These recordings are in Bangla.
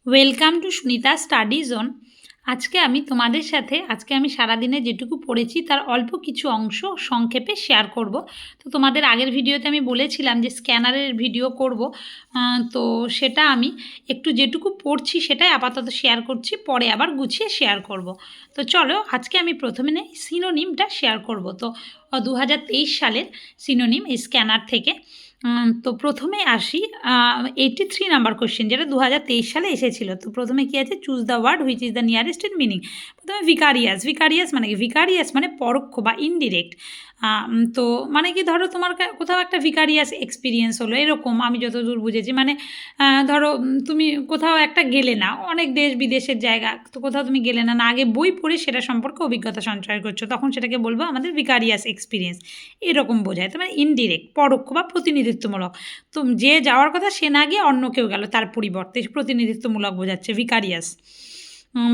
Welcome to Sunita study zone. আজকে আমি সারাদিনে যেটুকু পড়েছি তার অল্প কিছু অংশ সংক্ষেপে শেয়ার করব। তো তোমাদের আগের ভিডিওতে আমি বলেছিলাম যে স্ক্যানারের ভিডিও করব, তো সেটা আমি একটু যেটুকু পড়ছি সেটাই আপাতত শেয়ার করছি, পরে আবার গুছিয়ে শেয়ার করব। তো চলো আজকে আমি প্রথমে সিনোনিমটা শেয়ার করব। তো 2023 সালের সিনোনিম এই স্ক্যানার থেকে। তো প্রথমে আসি 83 নাম্বার কোশ্চেন, যেটা 2023 সালে এসেছিল। তো প্রথমে কী আছে, choose the word which is the nearest in meaning. প্রথমে ভিকারিয়াস মানে কি, ভিকারিয়াস মানে পরোক্ষ বা ইনডিরেক্ট। তো মানে কি, ধরো তোমার কোথাও একটা ভিকারিয়াস এক্সপিরিয়েন্স হলো, এরকম আমি যতদূর বুঝেছি। মানে ধরো তুমি কোথাও একটা গেলে না, অনেক দেশ বিদেশের জায়গা, তো কোথাও তুমি গেলে না, আগে বই পড়ে সেটা সম্পর্কে অভিজ্ঞতা সঞ্চয় করছো, তখন সেটাকে বলবো আমাদের ভিকারিয়াস এক্সপিরিয়েন্স, এরকম বোঝায়। তো মানে ইনডিরেক্ট, পরোক্ষ বা প্রতিনিধিত্বমূলক। তো যে যাওয়ার কথা সে না গিয়ে অন্য কেউ গেল, তার পরিবর্তে প্রতিনিধিত্বমূলক বোঝাচ্ছে ভিকারিয়াস,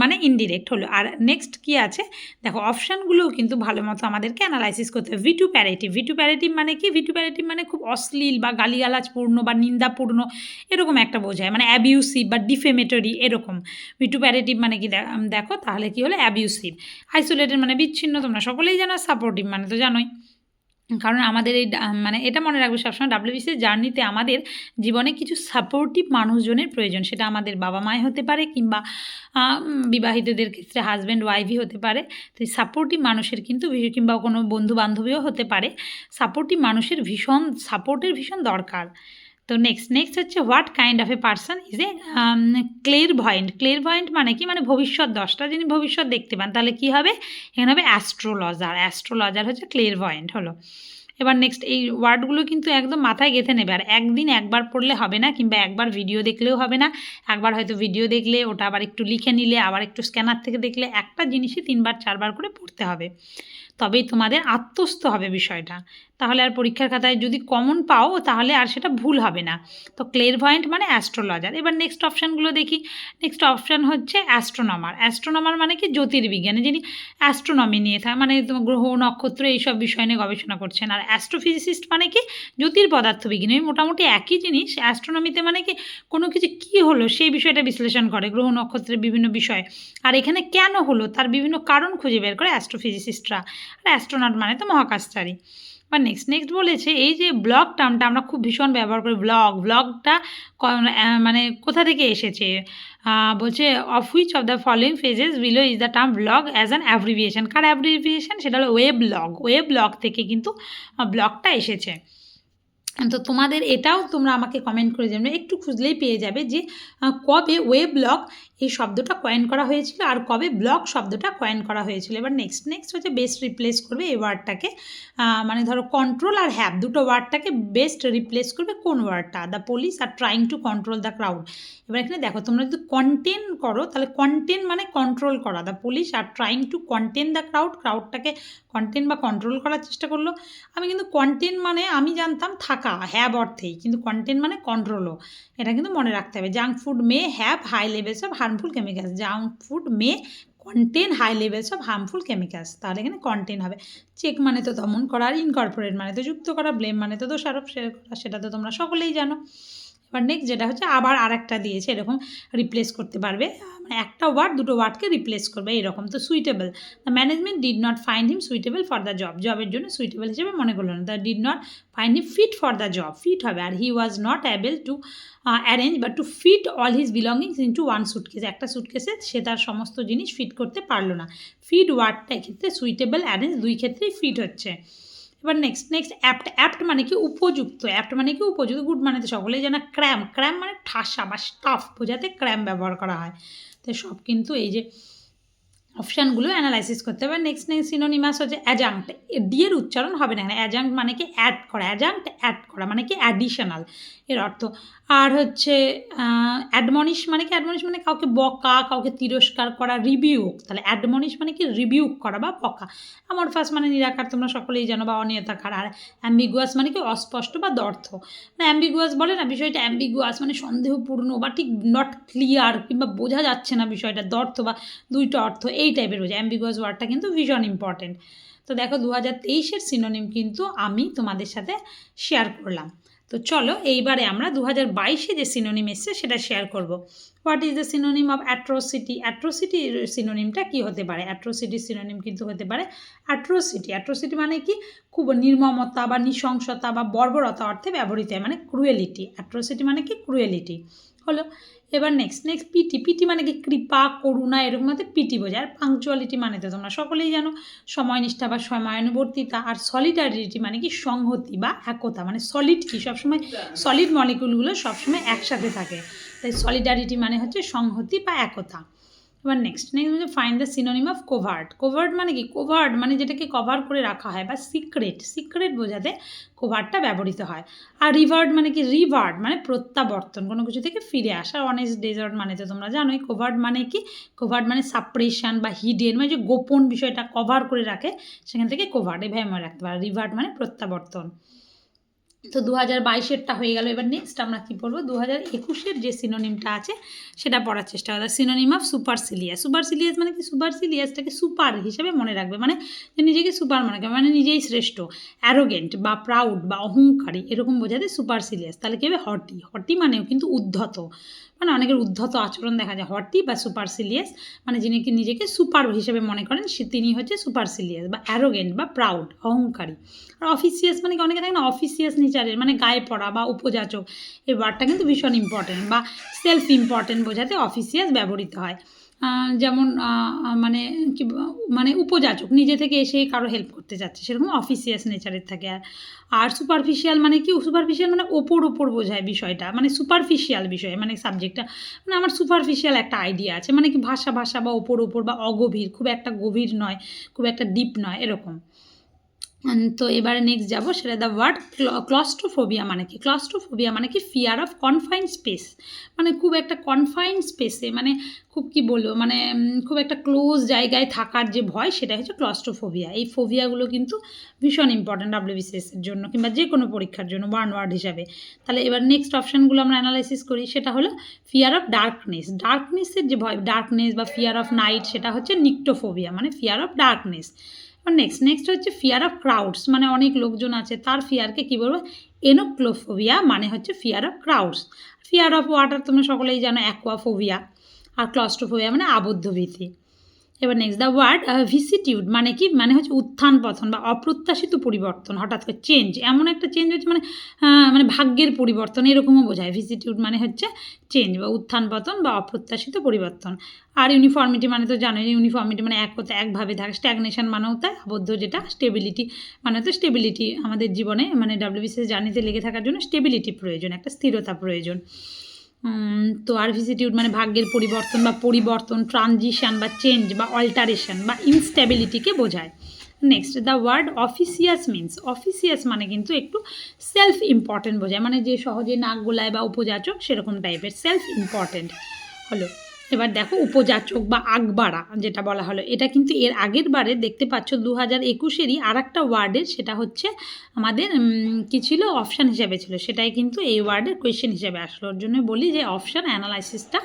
মানে ইনডিরেক্ট হলো। আর নেক্সট কি আছে দেখো, অপশানগুলোও কিন্তু ভালো মতো আমাদেরকে অ্যানালাইসিস করতে হবে। ভিটুপ্যারেটিভ মানে কি, ভিটুপ্যারেটিভ মানে খুব অশ্লীল বা গালিগালাজপূর্ণ বা নিন্দাপূর্ণ, এরকম একটা বোঝায়, মানে অ্যাবিউসিভ বা ডিফেমেটরি, এরকম। ভিটুপ্যারেটিভ মানে কি দেখো তাহলে কি হলো, অ্যাবিউসিভ। আইসোলেটেড মানে বিচ্ছিন্ন, তোমরা সকলেই জানো। সাপোর্টিভ মানে তো জানোই, কারণ আমাদের এই মানে এটা মনে রাখবে সবসময়, ডাব্লিউবিসিএস জার্নিতে আমাদের জীবনে কিছু সাপোর্টিভ মানুষজনের প্রয়োজন। সেটা আমাদের বাবা মায় হতে পারে, কিংবা বিবাহিতদের ক্ষেত্রে হাজব্যান্ড ওয়াইফই হতে পারে। তো এই সাপোর্টিভ মানুষের কিন্তু কিংবা কোনো বন্ধু বান্ধবীও হতে পারে, সাপোর্টিভ মানুষের সাপোর্টের ভীষণ দরকার। তো নেক্সট হচ্ছে, what kind of a person is a clairvoyant মানে কি, মানে ভবিষ্যৎ দ্রষ্টা, যিনি ভবিষ্যৎ দেখতে পান। তাহলে কি হবে, এখানে হবে অ্যাস্ট্রোলজার হচ্ছে ক্লেরভয়েন্ট হলো। এবার নেক্সট এই ওয়ার্ডগুলো কিন্তু একদম মাথায় গেঁথে নেবে, আর একবার পড়লে হবে না, কিংবা একবার ভিডিও দেখলেও হবে না। একবার হয়তো ভিডিও দেখলে ওটা আবার একটু লিখে নিলে, আবার একটু স্ক্যানার থেকে দেখলে, একটা জিনিসই 3-4বার করে পড়তে হবে, তবেই তোমাদের আত্মস্থ হবে বিষয়টা। তাহলে আর পরীক্ষার খাতায় যদি কমন পাও তাহলে আর সেটা ভুল হবে না। তো ক্লেরভয়েন্ট মানে অ্যাস্ট্রোলজার। এবার নেক্সট অপশানগুলো দেখি। নেক্সট অপশান হচ্ছে অ্যাস্ট্রোনমার মানে কি, জ্যোতির্বিজ্ঞানে যিনি অ্যাস্ট্রোনমি নিয়ে থাকে, মানে গ্রহ নক্ষত্র এইসব বিষয় নিয়ে গবেষণা করছেন। আর অ্যাস্ট্রোফিজিসিস্ট মানে কি, জ্যোতির্পদার্থবিজ্ঞানী। মোটামুটি একই জিনিস। অ্যাস্ট্রোনমিতে মানে কি, কোনো কিছু কী হলো সেই বিষয়টা বিশ্লেষণ করে, গ্রহ নক্ষত্রের বিভিন্ন বিষয়। আর এখানে কেন হলো তার বিভিন্ন কারণ খুঁজে বের করে অ্যাস্ট্রোফিজিসিস্টরা। আর অ্যাস্ট্রোনট মানে তো মহাকাশচারী। বা নেক্সট বলেছে, এই যে ব্লগ টার্মটা আমরা খুব ভীষণ ব্যবহার করি, ব্লগটা মানে কোথা থেকে এসেছে, বলছে of which of the following phases below is the term blog as an abbreviation. Car abbreviation, সেটা হলো ওয়েব ব্লগ থেকে কিন্তু ব্লগটা এসেছে। তো তোমাদের এটাও তোমরা আমাকে কমেন্ট করে যাবে, একটু খুঁজলেই পেয়ে যাবে যে কবে ওয়েব্লগ এই শব্দটা কয়েন করা হয়েছিল, আর কবে ব্লগ শব্দটা কয়েন করা হয়েছিল। এবার নেক্সট হচ্ছে বেস্ট রিপ্লেস করবে এই ওয়ার্ডটাকে, মানে ধরো কন্ট্রোল আর হ্যাভ দুটো ওয়ার্ডটাকে বেস্ট রিপ্লেস করবে কোন ওয়ার্ডটা, the police are trying to control the crowd. এবার এখানে দেখো, তোমরা যদি কন্টেন করো তাহলে কন্টেন মানে কন্ট্রোল করা, the police are trying to contain the ক্রাউডটাকে কন্টেন বা কন্ট্রোল করার চেষ্টা করলো। আমি কিন্তু কন্টেন মানে আমি জানতাম থাকা, হ্যাভ অর্থেই, কিন্তু কন্টেন মানে কন্ট্রোলও, এটা কিন্তু মনে রাখতে হবে। Junk food may have high levels of harmful chemicals, junk food may contain high levels of harmful chemicals, তাহলে এখানে কন্টেন হবে। চেক মানে তো দমন করা, আর ইনকর্পোরেট মানে তো যুক্ত করা, ব্লেম মানে তো দোষারোপ করা, সেটা তো তোমরা সকলেই জানো। এবার নেক্সট যেটা হচ্ছে, আবার আরেকটা দিয়েছে, এরকম রিপ্লেস করতে পারবে, মানে একটা ওয়ার্ড দুটো ওয়ার্ডকে রিপ্লেস করবে এরকম। তো suitable, the management did not find him suitable for the জবের জন্য সুইটেবল হিসেবে মনে করলো না। The did not find him fit for the job, fit হবে। আর he was not able to arrange বা to fit all his belongings into one suitcase, একটা সুটকেসে সে তার সমস্ত জিনিস ফিট করতে পারলো না। ফিট ওয়ার্ডটা এক্ষেত্রে সুইটেবল, অ্যারেঞ্জ দুই ক্ষেত্রেই ফিট হচ্ছে। এবার নেক্সট অ্যাপ্ট মানে কি, উপযুক্ত। অ্যাপ্ট মানে কি, উপযুক্ত। গুড মানে তো সকলেই জানা। ক্র্যাম মানে ঠাসা বা স্টাফ বোঝাতে ক্র্যাম ব্যবহার করা হয়। তো সব কিন্তু এই যে অপশানগুলো অ্যানালাইসিস করতে হবে। নেক্সট সিনোনিমাস হচ্ছে অ্যাজাঙ্ক্ট, ডি এর উচ্চারণ হবে না এখানে। অ্যাজাঙ্ক্ট মানে কি অ্যাড করা, অ্যাড করা মানে কি অ্যাডিশনাল এর অর্থ। আর হচ্ছে অ্যাডমনিশ মানে কাউকে বকা, কাউকে তিরস্কার করা, রিবিউক। তাহলে অ্যাডমনিশ মানে কি রিবিউক করা বা বকা। অ্যামরফাস মানে নিরাকার, তোমরা সকলেই জানো, বা অনিয়তাকার। আর অ্যাম্বিগুয়াস মানে কি অস্পষ্ট বা দ্ব্যর্থ। মানে অ্যাম্বিগুয়াস বলে না, বিষয়টা অ্যাম্বিগুয়াস মানে সন্দেহপূর্ণ বা ঠিক নট ক্লিয়ার, কিংবা বোঝা যাচ্ছে না বিষয়টা, দ্ব্যর্থ বা দুইটা অর্থ এই টাইপের বোঝায়। অ্যাম্বিগুয়াস ওয়ার্ডটা কিন্তু ভীষণ ইম্পর্টেন্ট। তো দেখো 2023-এর সিনোনিম কিন্তু আমি তোমাদের সাথে শেয়ার করলাম। তো চলো এইবারে আমরা 2022-এ যে সিনোনিম এসছে সেটা শেয়ার করব। What is the synonym of atrocity? অ্যাট্রোসিটির সিনোনিমটা কি হতে পারে? অ্যাট্রোসিটির সিনোনিম কিন্তু হতে পারে অ্যাট্রোসিটি। অ্যাট্রোসিটি মানে কি? খুব নির্মমতা বা নৃশংসতা বা বর্বরতা অর্থে ব্যবহৃত হয়, মানে ক্রুয়েলিটি। অ্যাট্রোসিটি মানে কি? ক্রুয়েলিটি হলো। এবার নেক্সট পিটি। পিটি মানে কি? কৃপা, করুণা, এরকম মধ্যে পিটি বোঝায়। আর পাংচুয়ালিটি মানে তো তোমরা সকলেই জানো, সময়নিষ্ঠা বা সময়ানুবর্তিতা। আর সলিডারিটি মানে কি? সংহতি বা একতা, মানে সলিড কি? সবসময় সলিড মলিকুলগুলো সবসময় একসাথে থাকে, তাই সলিডারিটি মানে হচ্ছে সংহতি বা একতা। এবার নেক্সট হচ্ছে find the synonym of covert. Covert মানে কি? কোভার্ট মানে যেটাকে কভার করে রাখা হয় বা সিক্রেট, সিক্রেট বোঝাতে কোভার্টটা ব্যবহৃত হয়। আর রিভার্ট মানে কি? রিভার্ট মানে প্রত্যাবর্তন, কোনো কিছু থেকে ফিরে আসা। অনেস্ট ডেজার্ট মানে তো তোমরা জানোই। কোভার্ট মানে কি? কোভার্ট মানে সাপ্রেশন বা হিডেন, মানে যে গোপন বিষয়টা কভার করে রাখে, সেখান থেকে কোভার্ট এভাবে মনে রাখতে পারে। রিভার্ট মানে প্রত্যাবর্তন। তো 2022-এরটা হয়ে গেল। এবার নেক্সট আমরা কী পড়বো? 2021-এর যে সিনোনিমটা আছে সেটা পড়ার চেষ্টা করা। Synonym of সুপারসিলিয়াস। সুপারসিলিয়াস মানে কি? সুপারসিলিয়াসটাকে সুপার হিসেবে মনে রাখবে, মানে নিজেকে সুপার মনে রাখবে, মানে নিজেই শ্রেষ্ঠ। অ্যারোগেন্ট বা প্রাউড বা অহংকারী এরকম বোঝাতে সুপারসিলিয়াস। তাহলে কী হবে? হটি। হটি মানেও কিন্তু উদ্ধত, মানে অনেকের উদ্ধত আচরণ দেখা যায়। হটি বা সুপারসিলিয়াস মানে যিনি কি নিজেকে সুপার হিসেবে মনে করেন তিনি হচ্ছে সুপারসিলিয়াস। বা অ্যারোগেন্ট বা প্রাউড, অহংকারী। আর অফিসিয়াস মানে কি? অনেকে থাকে না অফিসিয়াস নেচারের, মানে গায়ে পড়া বা উপযাচক। এই ওয়ার্ডটা কিন্তু ভীষণ ইম্পর্টেন্ট, বা সেলফ ইম্পর্টেন্ট বোঝাতে অফিসিয়াস ব্যবহৃত হয়। যেমন মানে কি, মানে উপযাচক, নিজে থেকে এসে কারো হেল্প করতে যাচ্ছে, সেরকম অফিসিয়াস নেচারের থাকে। আর সুপারফিশিয়াল মানে কি? সুপারফিশিয়াল মানে ওপর বোঝায় বিষয়টা, মানে সুপারফিশিয়াল বিষয়, মানে সাবজেক্টটা, মানে আমার সুপারফিশিয়াল একটা আইডিয়া আছে, মানে কি? ভাষা বা ওপর বা অগভীর, খুব একটা গভীর নয়, খুব একটা ডিপ নয়, এরকম। তো এবারে নেক্সট যাবো, সেটা দ্য ওয়ার্ড ক্লস্ট্রোফোবিয়া মানে কি? ক্লস্ট্রোফোবিয়া মানে কি? ফিয়ার অফ কনফাইন্ড স্পেস, মানে খুব একটা কনফাইন্ড স্পেসে, মানে খুব কি বলবো, মানে খুব একটা ক্লোজ জায়গায় থাকার যে ভয়, সেটা হচ্ছে ক্লস্ট্রোফোবিয়া। এই ফোবিয়াগুলো কিন্তু ভীষণ ইম্পর্টেন্ট ডাব্লিউবিসিএসের জন্য, কিংবা যে কোনো পরীক্ষার জন্য ওয়ার্ড হিসাবে। তাহলে এবার নেক্সট অপশানগুলো আমরা অ্যানালাইসিস করি। সেটা হলো ফিয়ার অফ ডার্কনেস। ডার্কনেসের যে ভয়, ডার্কনেস বা ফিয়ার অফ নাইট, সেটা হচ্ছে নিক্টোফোবিয়া, মানে ফিয়ার অফ ডার্কনেস। নেক্সট হচ্ছে ফিয়ার অফ ক্রাউডস, মানে অনেক লোকজন আছে তার ফিয়ারকে কী বলবো? এনোক্লোফোবিয়া, মানে হচ্ছে fear of crowds. Fear of water তোমরা সকলেই জানো, অ্যাকোয়াফোবিয়া। আর ক্লস্ট্রোফোবিয়া মানে আবদ্ধ ভীতি। এবার নেক্সট দ্য ওয়ার্ড ভিসিটিউড মানে কি? মানে হচ্ছে উত্থান পতন বা অপ্রত্যাশিত পরিবর্তন, হঠাৎ করে চেঞ্জ, এমন একটা চেঞ্জ হচ্ছে, মানে মানে ভাগ্যের পরিবর্তন, এরকমও বোঝায়। ভিসিটিউড মানে হচ্ছে চেঞ্জ বা উত্থান পতন বা অপ্রত্যাশিত পরিবর্তন। আর ইউনিফর্মিটি মানে তো জানোই, ইউনিফর্মিটি মানে একভাবে থাকে। স্ট্যাগনেশন মানেও তাই, আবদ্ধ যেটা। স্টেবিলিটি মানে তো স্টেবিলিটি, আমাদের জীবনে মানে ডাব্লিউবিসিএস জার্নিতে লেগে থাকার জন্য স্টেবিলিটি প্রয়োজন, একটা স্থিরতা প্রয়োজন। তো আর ভিসিটিউড মানে ভাগ্যের পরিবর্তন বা পরিবর্তন, ট্রানজিশন বা চেঞ্জ বা অল্টারেশন বা ইনস্টেবিলিটিকে বোঝায়। Next the word officious means. Officious মানে কিন্তু একটু সেলফ ইম্পর্টেন্ট বোঝায়, মানে যে সহজে নাক গোলায় বা উপযাচক, সেরকম টাইপের, সেলফ ইম্পর্টেন্ট হলো। এবার দেখো উপযাচক বা আগবাড়া যেটা বলা হলো, এটা কিন্তু এর আগের বারে দেখতে পাচ্ছ 2021-এরই আর একটা ওয়ার্ডের, সেটা হচ্ছে আমাদের কী ছিল? অপশান হিসাবে ছিল, সেটাই কিন্তু এই ওয়ার্ডের কোয়েশ্চেন হিসাবে আসলো। ওর জন্য বলি যে অপশান অ্যানালাইসিসটা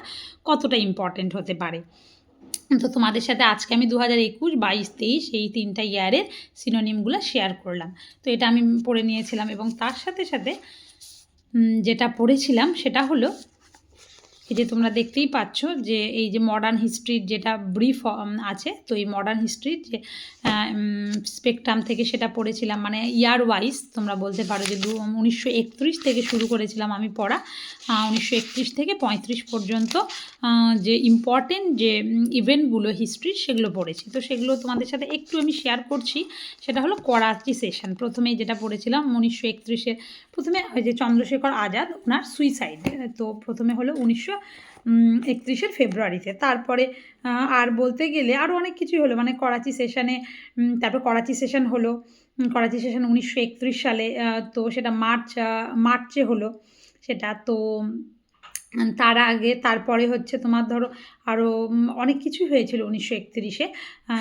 কতটা ইম্পর্টেন্ট হতে পারে। তো তোমাদের সাথে আজকে আমি 2021, 22, 23 এই 3টা ইয়ারের সিনোনিমগুলো শেয়ার করলাম। তো এটা আমি পড়ে নিয়েছিলাম, এবং তার সাথে সাথে যেটা পড়েছিলাম সেটা হলো, এই যে তোমরা দেখতেই পাচ্ছ যে এই যে মডার্ন হিস্ট্রির যেটা ব্রিফ আছে, তো এই মডার্ন হিস্ট্রির যে স্পেকট্রাম থেকে সেটা পড়েছিলাম, মানে ইয়ার ওয়াইজ তোমরা বলতে পারো যে 1931 থেকে শুরু করেছিলাম আমি পড়া। 1931 থেকে 35 পর্যন্ত যে ইম্পর্টেন্ট যে ইভেন্টগুলো হিস্ট্রির, সেগুলো পড়েছি। তো সেগুলো তোমাদের সাথে একটু আমি শেয়ার করছি। সেটা হলো করাচি সেশন। প্রথমেই যেটা পড়েছিলাম 1931-এ, প্রথমে ওই যে চন্দ্রশেখর আজাদ ওনার সুইসাইড, তো প্রথমে হলো 1931 ফেব্রুয়ারিতে। তারপরে আর বলতে গেলে আরও অনেক কিছুই হলো, মানে করাচি সেশনে, তারপর করাচি সেশন হলো, করাচি সেশন 1931 সালে, তো সেটা মার্চে হলো সেটা। তো তার আগে তারপরে হচ্ছে তোমার ধরো আরও অনেক কিছুই হয়েছিল 1931-এ।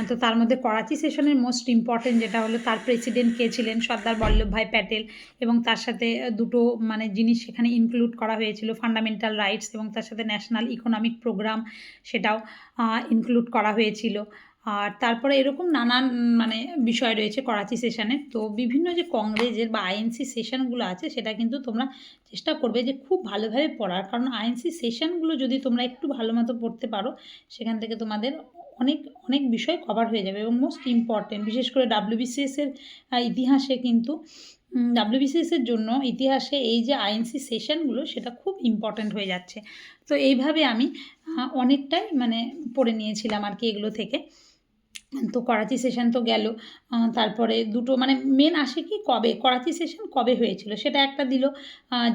তো তার মধ্যে করাচি সেশনের মোস্ট ইম্পর্টেন্ট যেটা হলো, তার প্রেসিডেন্ট কে ছিলেন? সর্দার বল্লভভাই প্যাটেল। এবং তার সাথে দুটো মানে জিনিস সেখানে ইনক্লুড করা হয়েছিল, ফান্ডামেন্টাল রাইটস এবং তার সাথে ন্যাশনাল ইকোনমিক প্রোগ্রাম, সেটাও ইনক্লুড করা হয়েছিল। আর তারপরে এরকম নানান মানে বিষয় রয়েছে করাচি সেশনে। তো বিভিন্ন যে কংগ্রেসের বা আইএনসি সেশনগুলো আছে সেটা কিন্তু তোমরা চেষ্টা করবে যে খুব ভালোভাবে পড়ার, কারণ আইএনসি সেশনগুলো যদি তোমরা একটু ভালো মতো পড়তে পারো সেখান থেকে তোমাদের অনেক অনেক বিষয় কভার হয়ে যাবে। এবং মোস্ট ইম্পর্টেন্ট বিশেষ করে ডাব্লিউবিসিএসের ইতিহাসে কিন্তু ডাব্লিউবিসিএসের জন্য ইতিহাসে এই যে আইএনসি সেশনগুলো সেটা খুব ইম্পর্ট্যান্ট হয়ে যাচ্ছে। তো এইভাবে আমি অনেকটাই মানে পড়ে নিয়েছিলাম আর কি এগুলো থেকে। তো করাচি সেশন তো গেল, তারপরে দুটো মানে মেন আসে কি কবে করাচি সেশন কবে হয়েছিল সেটা একটা দিল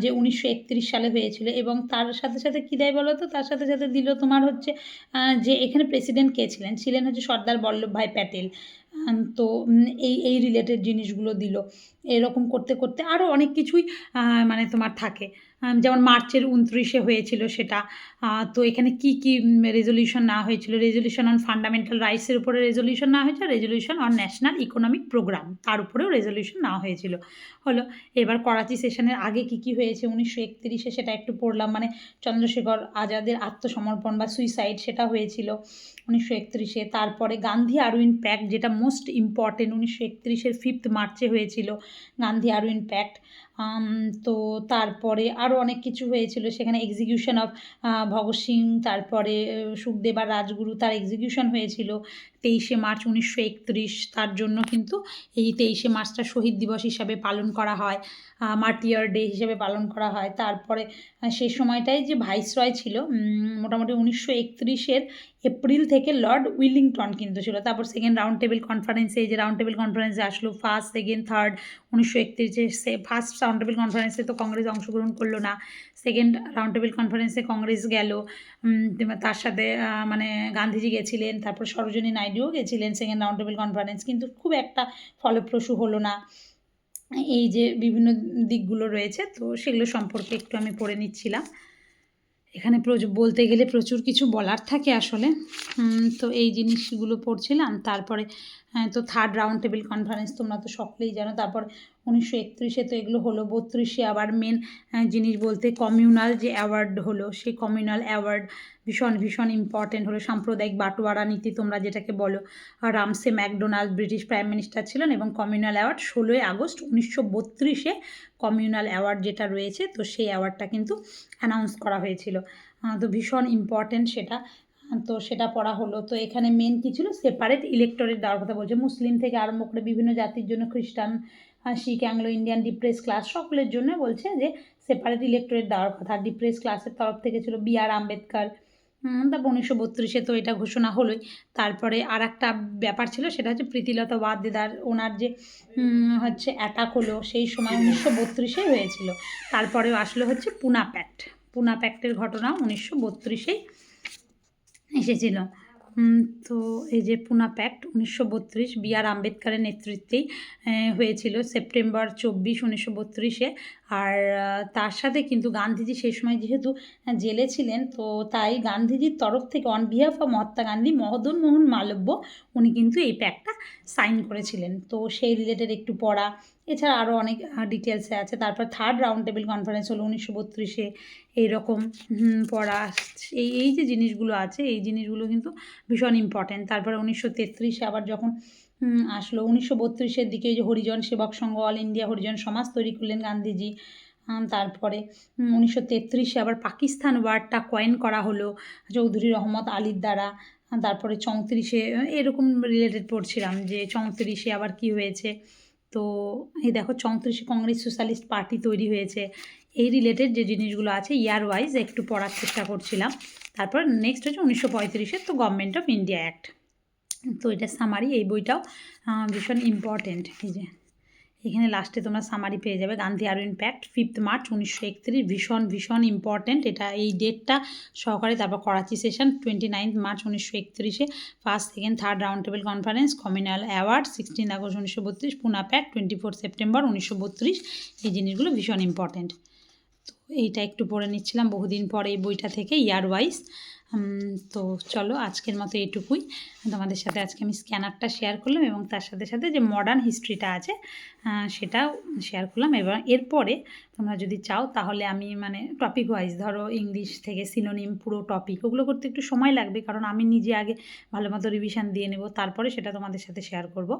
যে 1931 সালে হয়েছিল, এবং তার সাথে সাথে কী দেয় বলো তো, তার সাথে সাথে দিল তোমার হচ্ছে যে এখানে প্রেসিডেন্ট কে ছিলেন, ছিলেন হচ্ছে সর্দার বল্লভভাই প্যাটেল। তো এই রিলেটেড জিনিসগুলো দিল। এরকম করতে করতে আরও অনেক কিছুই মানে তোমার থাকে, যেমন মার্চের 29-এ হয়েছিল সেটা। তো এখানে কি কি রেজলিউশন না হয়েছিল, রেজলিউশন অন ফান্ডামেন্টাল রাইটসের উপরে রেজলিউশন না হয়েছিল, resolution on national economic programme তার উপরেও রেজলিউশন না হয়েছিল হলো। এবার করাচি সেশনের আগে কি কি হয়েছে 1931-এ সেটা একটু পড়লাম, মানে চন্দ্রশেখর আজাদের আত্মসমর্পণ বা সুইসাইড সেটা হয়েছিল 1931-এ। তারপরে গান্ধী আরউইন প্যাক্ট যেটা মোস্ট ইম্পর্টেন্ট 1931-এর 5 মার্চে হয়েছিল গান্ধী আরউইন প্যাক্ট। তো তারপরে আরও অনেক কিছু হয়েছিল সেখানে, এক্সিকিউশন অফ ভগৎ সিং, তারপরে সুখদেব আর রাজগুরু তার এক্সিকিউশন হয়েছিল 23শে মার্চ 1931। তার জন্য কিন্তু এই 23শে মার্চটা শহীদ দিবস হিসাবে পালন করা হয়, মার্টিয়ার ডে হিসেবে পালন করা হয়। তারপরে সেই সময়টাই যে ভাইসরয় ছিল মোটামুটি 1931-এর এপ্রিল থেকে লর্ড উইলিংটন কিন্তু ছিল। তারপর সেকেন্ড রাউন্ড টেবিল কনফারেন্সে, এই যে রাউন্ড টেবিল কনফারেন্সে আসলো ফার্স্ট, সেকেন্ড, থার্ড 1931-এ। ফার্স্ট রাউন্ড টেবিল কনফারেন্সে তো কংগ্রেস অংশগ্রহণ করলো না, সেকেন্ড রাউন্ড টেবিল কনফারেন্সে কংগ্রেস গেল, তার সাথে মানে গান্ধীজি গেছিলেন, তারপর সরোজিনী নাইডুও গেছিলেন সেকেন্ড রাউন্ড টেবিল কনফারেন্স, কিন্তু খুব একটা ফলপ্রসূ হলো না। এই যে বিভিন্ন দিকগুলো রয়েছে তো সেগুলো সম্পর্কে একটু আমি পড়ে নিচ্ছিলাম। এখানে বলতে গেলে প্রচুর কিছু বলার থাকে আসলে। তো এই জিনিসগুলো পড়ছিলাম। তারপরে তো থার্ড রাউন্ড টেবিল কনফারেন্স তোমরা তো সকলেই জানো। তারপর 1931-এ তো এগুলো হলো। 32-এ আবার মেন জিনিস বলতে কমিউনাল যে অ্যাওয়ার্ড হলো, সেই কমিউনাল অ্যাওয়ার্ড ভীষণ ভীষণ ইম্পর্টেন্ট হলো। সাম্প্রদায়িক বাটোয়ারা নীতি তোমরা যেটাকে বলো, Ramsay MacDonald British prime minister ছিলেন, এবং কমিউনাল অ্যাওয়ার্ড 16ই আগস্ট 1932-এ কমিউনাল অ্যাওয়ার্ড যেটা রয়েছে তো সেই অ্যাওয়ার্ডটা কিন্তু অ্যানাউন্স করা হয়েছিল। তো ভীষণ ইম্পর্টেন্ট সেটা। তো সেটা পড়া হলো। তো এখানে মেন কী ছিল, সেপারেট ইলেক্টোরেট দেওয়ার কথা বলছে, মুসলিম থেকে আরম্ভ করে বিভিন্ন জাতির জন্য, খ্রিস্টান, শিখ, অ্যাংলো ইন্ডিয়ান, ডিপ্রেস ক্লাস সকলের জন্য বলছে যে সেপারেট ইলেক্টোরেট দেওয়ার কথা। ডিপ্রেস ক্লাসের তরফ থেকে ছিল বি.আর. আম্বেদকর। তারপর 1932-এ তো এটা ঘোষণা হলোই। তারপরে আর একটা ব্যাপার ছিল সেটা হচ্ছে প্রীতিলতা ওয়াদ্দেদার, ওনার যে হচ্ছে অ্যাটাক হলো সেই সময় 1932-এ হয়েছিল। তারপরেও আসলে হচ্ছে পুনা প্যাক্ট, পুনা প্যাক্টের ঘটনা 1932-এই এসেছিল। তো এই যে পুনা প্যাক্ট 1932 বি.আর. আম্বেদকরের নেতৃত্বেই হয়েছিল সেপ্টেম্বর 24, 1932-এ। আর তার সাথে কিন্তু গান্ধীজি সেই সময় যেহেতু জেলে ছিলেন, তো তাই গান্ধীজির তরফ থেকে on behalf of Mahatma Gandhi Madan Mohan Malviya উনি কিন্তু এই প্যাক্টটা সাইন করেছিলেন। তো সেই রিলেটেড একটু পড়া, এছাড়া আরও অনেক ডিটেলসে আছে। তারপর থার্ড রাউন্ড টেবিল কনফারেন্স হলো 1932-এ, এইরকম পড়া। এই যে জিনিসগুলো আছে এই জিনিসগুলো কিন্তু ভীষণ ইম্পর্টেন্ট। তারপরে 1933-এ আবার যখন আসলো 1932-এর দিকে যে হরিজন সেবক সংঘ, অল ইন্ডিয়া হরিজন সমাজ তৈরি করলেন গান্ধীজি। তারপরে 1933-এ আবার পাকিস্তান ওয়ার্ডটা কয়েন করা হলো চৌধুরী রহমত আলীর দ্বারা। তারপরে 34-এ এরকম রিলেটেড পড়ছিলাম যে 34-এ আবার কি হয়েছে। তো এই দেখো 34-এ কংগ্রেস সোশ্যালিস্ট পার্টি তৈরি হয়েছে। এই রিলেটেড যে জিনিসগুলো আছে ইয়ার ওয়াইজ একটু পড়ার চেষ্টা করছিলাম। তারপর নেক্সট হচ্ছে 1935-এর তো গভর্নমেন্ট অফ ইন্ডিয়া অ্যাক্ট। তো এটা সামারি, এই বইটাও ভীষণ ইম্পর্টেন্ট। এই যে এখানে লাস্টে তোমরা সামারি পেয়ে যাবে। গান্ধী আরউইন প্যাক্ট 5 মার্চ 1931 ভীষণ ভীষণ ইম্পর্টেন্ট এটা, এই ডেটটা সহকারে। তারপর করাচি সেশন 29 মার্চ 1931-এ, first, second, third round table conference, communal award 16 August 1932, Poona pact 24 September 1932। এই জিনিসগুলো ভীষণ ইম্পর্টেন্ট। তো এইটা একটু পড়ে নিচ্ছিলাম বহুদিন পরে এই বইটা থেকে ইয়ার ওয়াইজ। তো চলো আজকের মতো এটুকুই। তোমাদের সাথে আজকে আমি স্ক্যানারটা শেয়ার করলাম এবং তার সাথে সাথে যে মডার্ন হিস্ট্রিটা আছে সেটাও শেয়ার করলাম। এবং এরপরে তোমরা যদি চাও তাহলে আমি মানে টপিক ওয়াইজ, ধরো ইংলিশ থেকে সিনোনিম পুরো টপিক, ওগুলো করতে একটু সময় লাগবে, কারণ আমি নিজে আগে ভালো মতো রিভিশন দিয়ে নেব, তারপরে সেটা তোমাদের সাথে শেয়ার করব।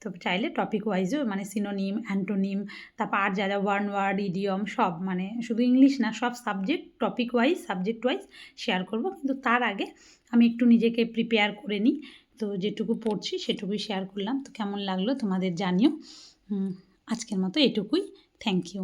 তো চাইলে টপিক ওয়াইজও মানে সিনোনিম, অ্যান্টোনিম, তারপর আর যা ওয়ার্ড, ইডিয়ম সব, মানে শুধু ইংলিশ না, সব subject topic wise, subject wise share করব। কিন্তু তার আগে আমি একটু নিজেকে প্রিপেয়ার করে নিই। তো যেটুকু পড়ছি সেটুকুই শেয়ার করলাম। তো কেমন লাগলো তোমাদের জানিও। আজকের মতো এটুকুই। Thank you.